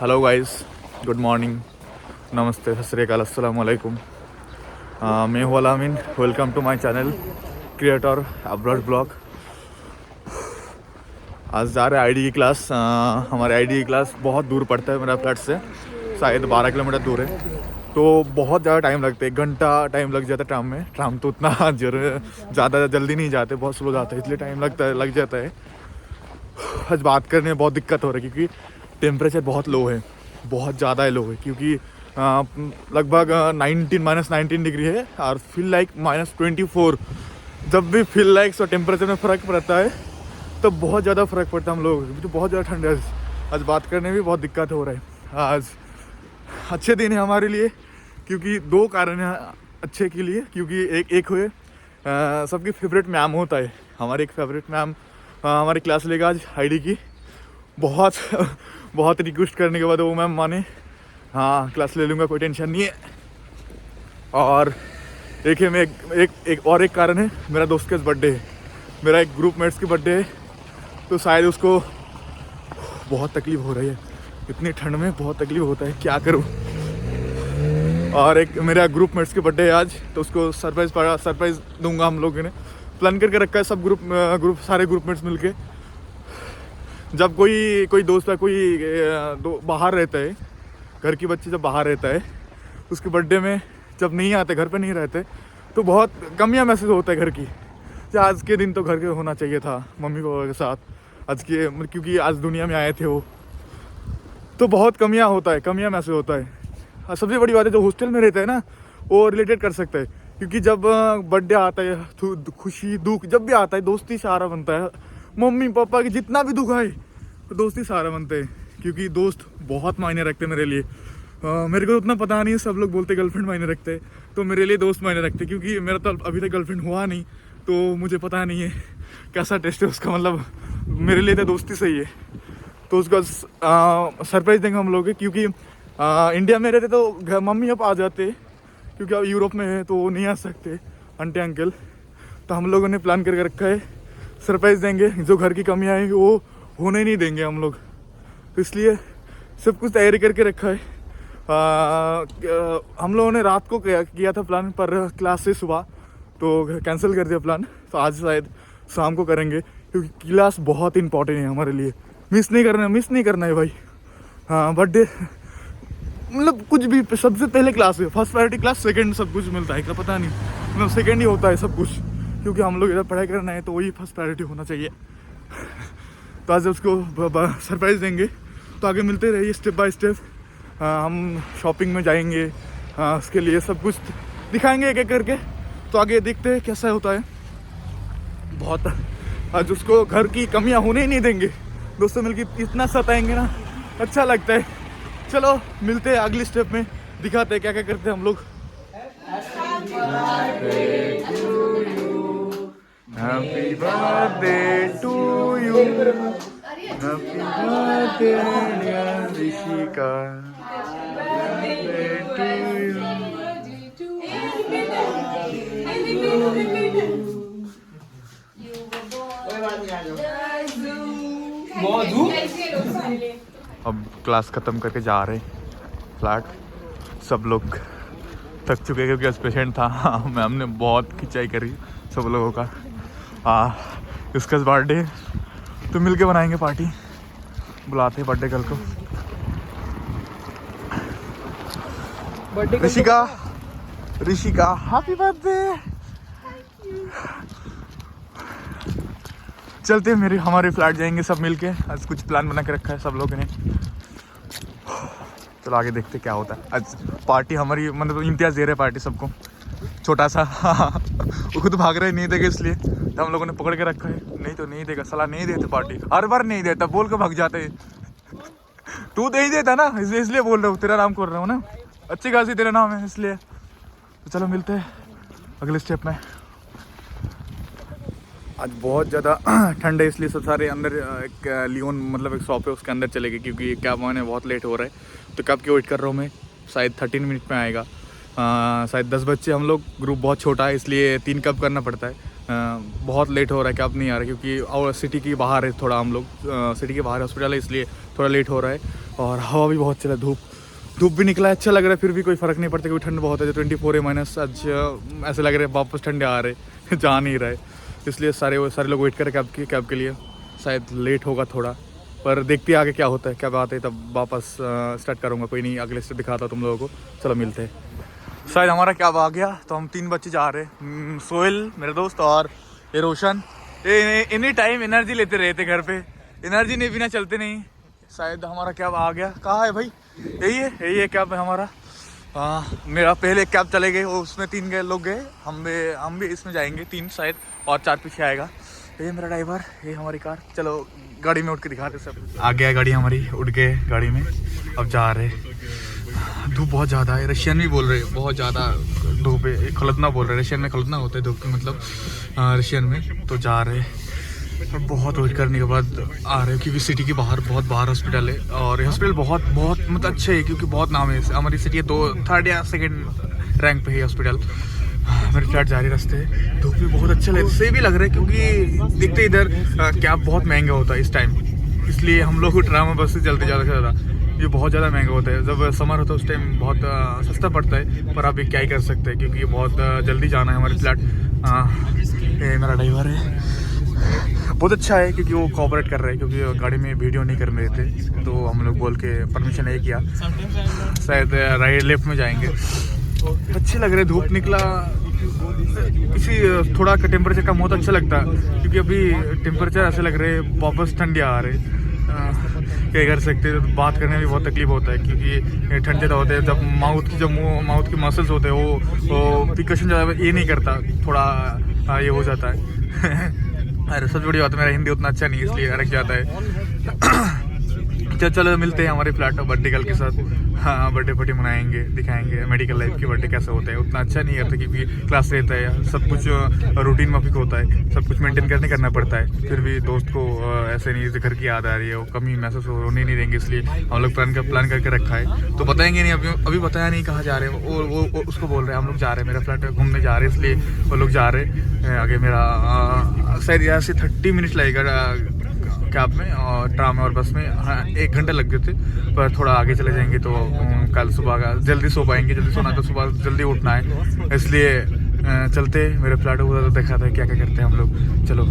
Hello guys, good morning, नमस्ते, सत श्री अकाल, अस्सलाम वालेकुम। मैं हूं Alamin. Welcome to my channel creator abroad blog. आज जा रहे हैं आईडी की क्लास। हमारे आईडी की क्लास बहुत दूर पड़ता है मेरा फ्लैट से, शायद 12 किलोमीटर दूर है। तो बहुत ज़्यादा टाइम लगता है, 1 घंटा टाइम लग जाता है ट्राम में। ट्राम तो उतना ज़्यादा जल्दी नहीं जाते, बहुत स्लो जाते हैं, इसलिए टाइम लग जाता है। आज बात करने में बहुत दिक्कत हो रही है क्योंकि टेम्परेचर बहुत लो है, बहुत ज़्यादा लो है। क्योंकि लगभग 19 डिग्री है और फील लाइक -24। जब भी फील लाइक सो टेम्परेचर में फ़र्क पड़ता है तो बहुत ज़्यादा फ़र्क पड़ता है हम लोगों को। तो बहुत ज़्यादा ठंड है। आज बात करने में भी बहुत दिक्कत हो रहा है। आज अच्छे दिन है हमारे लिए क्योंकि 2 कारण हैं अच्छे के लिए। क्योंकि एक हुए सबकी फेवरेट मैम होता है। हमारी एक फेवरेट मैम हमारी क्लास लेगा आज आईडी की। बहुत बहुत रिक्वेस्ट करने के बाद वो मैम माने, हाँ क्लास ले लूँगा, कोई टेंशन नहीं है। और एक है मैं एक कारण है, मेरा दोस्त का बर्थडे है, मेरा एक ग्रुप मेट्स की बर्थडे है। तो शायद उसको बहुत तकलीफ़ हो रही है, इतनी ठंड में बहुत तकलीफ़ होता है, क्या करूँ। और एक मेरा ग्रुप मेट्स की बर्थडे है आज, तो उसको सरप्राइज़ दूंगा। हम लोगों ने प्लान करके रखा है, सब सारे ग्रुप मेट्स मिलके। जब कोई दोस्त है, बाहर रहता है, घर की बच्ची जब बाहर रहता है, उसके बर्थडे में जब नहीं आते, घर पे नहीं रहते, तो बहुत कमियां महसूस होता है घर की। आज के दिन तो घर के होना चाहिए था मम्मी पापा के साथ आज के, क्योंकि आज दुनिया में आए थे वो। तो बहुत कमियां महसूस होता है। और सबसे बड़ी बात है, जो हॉस्टल में रहता है ना, वो रिलेटेड कर सकता है। क्योंकि जब बर्थडे आता है, खुशी दुख जब भी आता है, दोस्ती सहारा बनता है। मम्मी पापा की जितना भी दुख आए तो दोस्ती सहारा बनते हैं। क्योंकि दोस्त बहुत मायने रखते हैं मेरे लिए। मेरे को उतना पता नहीं है, सब लोग बोलते गर्लफ्रेंड मायने रखते हैं, तो मेरे लिए दोस्त मायने रखते हैं। क्योंकि मेरा तो अभी तक गर्लफ्रेंड हुआ नहीं, तो मुझे पता नहीं है कैसा टेस्ट है उसका। मतलब मेरे लिए तो दोस्ती सही है। तो उसका सरप्राइज़ देंगे हम लोग। क्योंकि इंडिया में रहते तो मम्मी अब आ जाते, क्योंकि अब यूरोप में है तो वो नहीं आ सकते आंटी अंकल। तो हम लोगों ने प्लान करके रखा है, सरप्राइज़ देंगे। जो घर की कमियाँ आएंगी वो होने नहीं देंगे हम लोग। तो इसलिए सब कुछ तैयारी करके रखा है। हम लोगों ने रात को किया था प्लान, पर क्लास से सुबह तो कैंसिल कर दिया प्लान। तो आज शायद शाम को करेंगे, क्योंकि क्लास बहुत इंपॉर्टेंट है हमारे लिए। मिस नहीं करना है भाई। हाँ, बर्थडे मतलब कुछ भी सबसे पहले क्लास है, फर्स्ट प्रायोरिटी क्लास, सेकंड सब कुछ मिलता है क्या पता नहीं, मतलब सेकंड ही होता है सब कुछ। क्योंकि हम लोग इधर पढ़ाई करना है तो वही फर्स्ट प्रायोरिटी होना चाहिए। तो आज उसको सरप्राइज़ देंगे। तो आगे मिलते रहिए स्टेप बाय स्टेप। हम शॉपिंग में जाएंगे, उसके लिए सब कुछ दिखाएंगे एक एक करके। तो आगे देखते हैं कैसा होता है। बहुत आज उसको घर की कमियां होने ही नहीं देंगे। दोस्तों मिलकर इतना सताएंगे ना, अच्छा लगता है। चलो मिलते हैं अगली स्टेप में, दिखाते हैं क्या क्या करते हैं हम लोग। Happy birthday to you, happy birthday dear Rishika, अब क्लास ख़त्म करके जा रहे फ्लैट। सब लोग थक चुके क्योंकि आज पेशेंट था। मैम ने बहुत खिंचाई करी सब लोगों का। इसका बर्थडे तो मिलके बनाएंगे पार्टी, बुलाते हैं बर्थडे गर्ल को। Rishika happy birthday. चलते हैं हमारे फ्लैट जाएंगे सब मिलके। आज कुछ प्लान बना के रखा है सब लोगों ने। चलो आगे देखते क्या होता है। आज पार्टी हमारी, मतलब इम्तियाज़ दे रहे पार्टी सबको, छोटा सा। वो खुद भाग रहे नहीं देगा, इसलिए तो हम लोगों ने पकड़ के रखा है। नहीं तो नहीं देगा, सलाह नहीं देते पार्टी, हर बार नहीं देता, बोल के भाग जाते। तू दे ही देता ना, इसलिए बोल रहा हूँ, तेरा नाम कर रहा हूँ ना, अच्छी खासी तेरा नाम है इसलिए। तो चलो मिलते हैं अगले स्टेप में। आज बहुत ज़्यादा ठंड है, इसलिए सब सारे अंदर एक लियोन मतलब एक शॉप है उसके अंदर चले गए। क्योंकि कैब आने बहुत लेट हो रहा है, तो कैब की वेट कर रहा हूँ मैं। शायद 13 मिनट में आएगा। शायद 10 बच्चे हम लोग, ग्रुप बहुत छोटा है इसलिए 3 कैब करना पड़ता है। बहुत लेट हो रहा है, कैब नहीं आ रहा है क्योंकि और सिटी के बाहर है थोड़ा, हम लोग सिटी के बाहर हॉस्पिटल है इसलिए थोड़ा लेट हो रहा है। और हवा भी बहुत चल रहा है, धूप भी निकला है, अच्छा लग रहा है, फिर भी कोई फ़र्क नहीं पड़ता क्योंकि ठंड बहुत है। जो 24 है माइनस, आज ऐसे लग रहा है वापस ठंडे आ रहे जा नहीं रहा है, इसलिए सारे लोग वेट करें कैब के लिए। शायद लेट होगा थोड़ा, पर देखते हैं आगे क्या होता है, क्या बात है, तब वापस स्टार्ट करूँगा। कोई नहीं, अगले स्टेप दिखाता हूँ तुम लोगों को। चलो मिलते हैं। शायद हमारा कैब आ गया, तो हम 3 बच्चे जा रहे हैं, सोहेल मेरे दोस्त और ये रोशन। एनी टाइम एनर्जी लेते रहते घर पे, एनर्जी नहीं बिना चलते नहीं। शायद हमारा कैब आ गया, कहाँ है भाई? यही है कैब है हमारा। मेरा पहले कैब चले गए, उसमें 3 लोग गए, हम भी इसमें जाएंगे 3 शायद, और 4 पीछे आएगा। ये मेरा ड्राइवर, ये हमारी कार। चलो गाड़ी में उठ के दिखाते सब। आ गया गाड़ी हमारी, उठ गए गाड़ी में, अब जा रहे। धूप बहुत ज़्यादा है, रशियन भी बोल रहे बहुत ज़्यादा धूप है, खलदना बोल रहे, रशियन में खलदना होता है धूप की मतलब रशियन में। तो जा रहे, बहुत वेट करने के बाद आ रहे, क्योंकि सिटी के बाहर बहुत बाहर हॉस्पिटल है, और हॉस्पिटल बहुत मतलब अच्छे है, क्योंकि बहुत नाम है हमारी सिटी है, 3rd या 2nd रैंक पे है हॉस्पिटल। मेरे फ्लैट जा रही रास्ते, धूप भी बहुत अच्छा लग से भी लग रहा है, क्योंकि देखते इधर कैब बहुत महंगा होता है इस टाइम, इसलिए हम लोग ट्रामा बस से चलते ज़्यादा से ज़्यादा। ये बहुत ज़्यादा महंगा होता है, जब समर होता है उस टाइम बहुत सस्ता पड़ता है, पर अभी क्या ही कर सकते हैं, क्योंकि ये बहुत जल्दी जाना है हमारे फ्लैट। ये मेरा ड्राइवर है, बहुत अच्छा है, क्योंकि वो कोऑपरेट कर रहे हैं, क्योंकि गाड़ी में वीडियो नहीं कर रहे थे, तो हम लोग बोल के परमिशन नहीं किया। शायद राइट लेफ्ट में जाएंगे। अच्छे लग रहे, धूप निकला, किसी थोड़ा टेम्परेचर कम होता अच्छा लगता है, क्योंकि अभी टेम्परेचर ऐसे लग रहे वापस ठंडी आ रहे। क्या कर सकते हैं, बात करने में भी बहुत तकलीफ होता है, क्योंकि ठंड ज़्यादा होता है, जब माउथ की मसल्स होते हैं वो पिकशन ज़्यादा ये नहीं करता, थोड़ा ये हो जाता है। अरे सबसे बड़ी बात है, मेरा हिंदी उतना अच्छा नहीं, इसलिए अड़क जाता है। चलो मिलते हैं हमारे फ्लैट बर्थडे गर्ल के साथ। हाँ, बर्थडे पार्टी मनाएंगे, दिखाएंगे मेडिकल लाइफ की बर्थडे कैसा होता है। उतना अच्छा नहीं करता, क्योंकि क्लास रहता है, सब कुछ रूटीन माफिक होता है, सब कुछ मेंटेन करना पड़ता है। फिर भी दोस्त को ऐसे नहीं, घर की याद आ रही है, वो कमी महसूस होने नहीं देंगे, इसलिए हम लोग प्लान करके रखा है। तो बताएंगे नहीं, अभी बताया नहीं कहाँ जा रहे हैं, वो उसको बोल रहे हैं हम लोग जा रहे हैं, मेरा फ्लैट घूमने जा रहे हैं, इसलिए वो लोग जा रहे हैं। आगे मेरा शायद यहाँ से 30 मिनट लगेगा कैब में और ट्राम में और बस में। हाँ, 1 घंटा लग गए थे, पर थोड़ा आगे चले जाएंगे तो कल सुबह का जल्दी सो पाएंगे। जल्दी सोना तो सुबह जल्दी उठना है, इसलिए चलते मेरे फ्लैट उधर देखा था क्या करते हैं हम लोग। चलो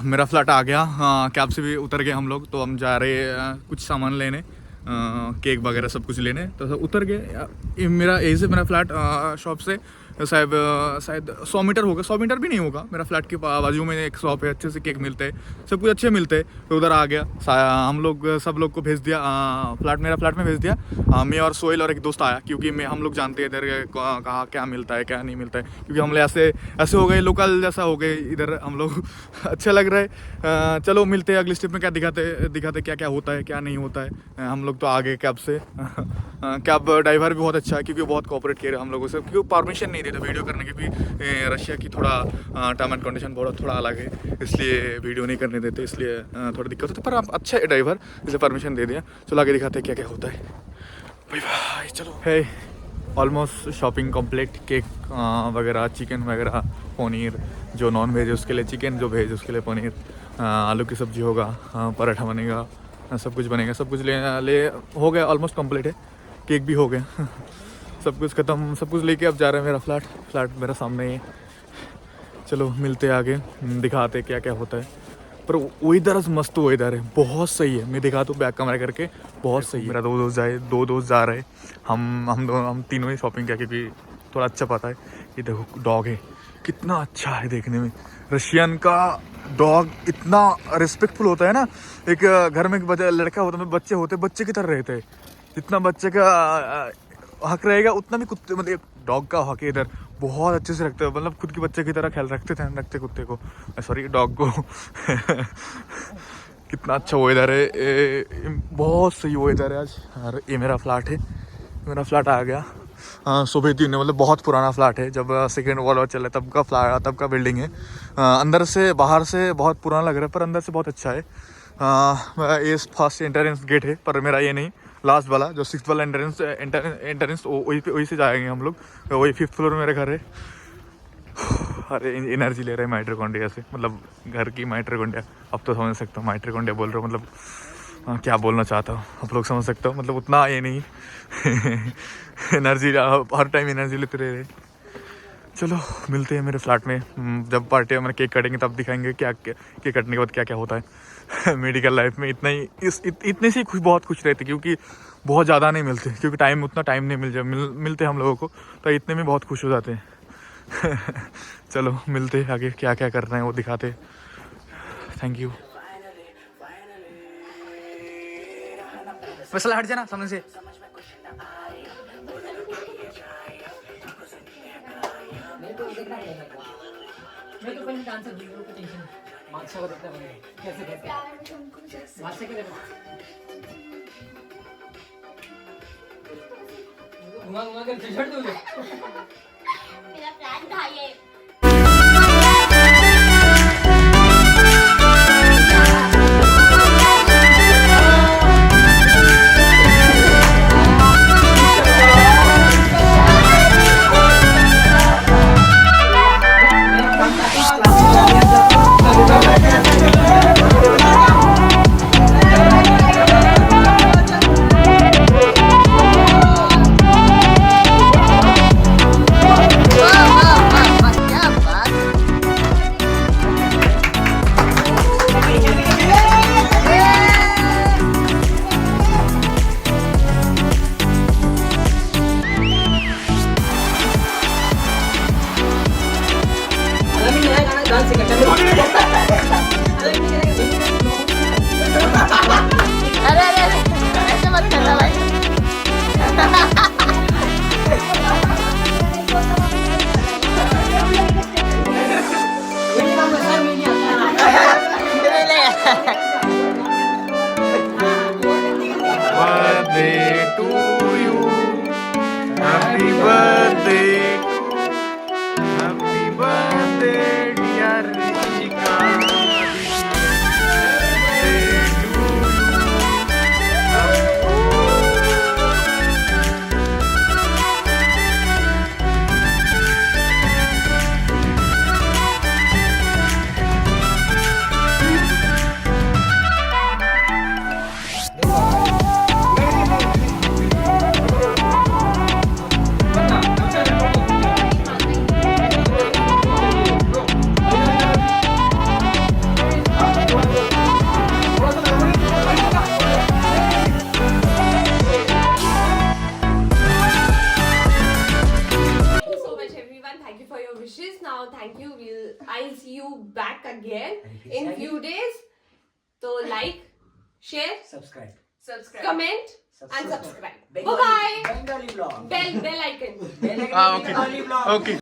मेरा फ्लैट आ गया, कैब से भी उतर गए हम लोग। तो हम जा रहे कुछ सामान लेने, केक वगैरह सब कुछ लेने, तो सब उतर गए। मेरा यही से मेरा फ्लैट शॉप से शायद 100 मीटर होगा, 100 मीटर भी नहीं होगा। मेरा फ्लैट के बाजू में एक शॉप है, अच्छे से केक मिलते हैं, सब कुछ अच्छे मिलते हैं। तो उधर आ गया, हम लोग सब लोग को भेज दिया, मेरा फ्लैट में भेज दिया। मैं और सोहेल और एक दोस्त आया, क्योंकि हम लोग जानते हैं इधर कहाँ क्या मिलता है क्या नहीं मिलता है, क्योंकि हम लोग ऐसे हो गए, लोकल जैसा हो गए इधर हम लोग। अच्छा लग रहा है। चलो मिलते हैं अगले स्टेप में, क्या दिखाते क्या क्या होता है क्या नहीं होता है। हम लोग तो आ गए कैब से। कैब ड्राइवर भी बहुत अच्छा है, क्योंकि बहुत कोऑपरेट किया हम लोगों से, क्योंकि परमिशन नहीं देते वीडियो करने की भी। रशिया की थोड़ा टर्म एंड कंडीशन बहुत थोड़ा अलग है, इसलिए वीडियो नहीं करने देते, इसलिए थोड़ी दिक्कत होती है। पर आप अच्छा है ड्राइवर, इसे परमिशन दे दिया। चलो आगे दिखाते हैं क्या क्या होता है। भाई भाई चलो है, ऑलमोस्ट शॉपिंग कंप्लीट। केक वगैरह, चिकन वगैरह, पनीर, जो नॉन वेज है उसके लिए चिकन, जो वेज उसके लिए पनीर, आलू की सब्ज़ी होगा, पराठा बनेगा, सब कुछ बनेगा, सब कुछ ले हो गया, ऑलमोस्ट कंप्लीट है। केक भी हो गया। सब कुछ ख़त्म, सब कुछ लेके अब जा रहे हैं मेरा फ्लैट मेरा सामने ही है। चलो मिलते हैं आगे, दिखाते क्या क्या होता है। पर वेदर मस्त वेदर है, बहुत सही है। मैं दिखा दूँ बैक कमरा करके, बहुत सही है। मेरा दो दोस्त जा रहे, हम तीनों ही शॉपिंग किया क्योंकि थोड़ा अच्छा पता है। ये देखो डॉग है, कितना अच्छा है देखने में। रशियन का डॉग इतना रिस्पेक्टफुल होता है ना। एक घर में एक लड़का होता है, बच्चे होते, बच्चे की तरह रहते हैं। जितना बच्चे का हक रहेगा उतना भी कुत्ते, मतलब डॉग का हक है इधर। बहुत अच्छे से रखते हैं, मतलब खुद के बच्चे की तरह ख्याल रखते कुत्ते को, सॉरी डॉग को। कितना अच्छा वेदर है, बहुत सही वेदर है आज। और ये मेरा फ्लैट है, मेरा फ्लैट आ गया सुबह 3, मतलब बहुत पुराना फ्लैट है। जब सेकेंड वर्ल्ड वॉर चला तब का फ्लैट, तब का बिल्डिंग है। अंदर से बाहर से बहुत पुराना लग रहा है, पर अंदर से बहुत अच्छा है। ये फर्स्ट एंट्रेंस गेट है, पर मेरा ये नहीं, लास्ट वाला जो 6th वाला एंट्रेंस वही से जाएंगे हम लोग। वही 5th फ्लोर में मेरा घर है। अरे एनर्जी ले रहे हैं माइटोकॉन्ड्रिया से, मतलब घर की माइटोकॉन्ड्रिया। अब तो समझ सकता हूँ माइटोकॉन्ड्रिया बोल रहा हूँ, मतलब क्या बोलना चाहता हूँ आप लोग समझ सकते हो, मतलब उतना ये नहीं। एनर्जी हर टाइम एनर्जी लेते रहे। चलो मिलते हैं मेरे फ्लैट में, जब पार्टी में केक कटेंगे तब दिखाएंगे क्या केक कटने के बाद क्या क्या होता है। मेडिकल लाइफ में इतना ही, इतने से ही बहुत खुश रहते, क्योंकि बहुत ज़्यादा नहीं मिलते, क्योंकि उतना टाइम नहीं मिलते हम लोगों को, तो इतने में बहुत खुश हो जाते हैं। चलो मिलते हैं, आगे क्या क्या कर रहे हैं वो दिखाते। Thank you. मसला हट जाना सामने से। मैं तो पहले डांसर वीडियो को टेंशन मार्क्स को देखता बने कैसे कैसे मार्क्स के देखो घुमा कर झड़ दोगे। मेरा प्लान था ये। Birthday to you, happy birthday, happy birthday dear Rishika, birthday to now. Thank you. I'll see you back again in few days. So like, share, subscribe, comment and subscribe. Bye bye. Bengali vlog. Bell icon. Bengali vlog. okay.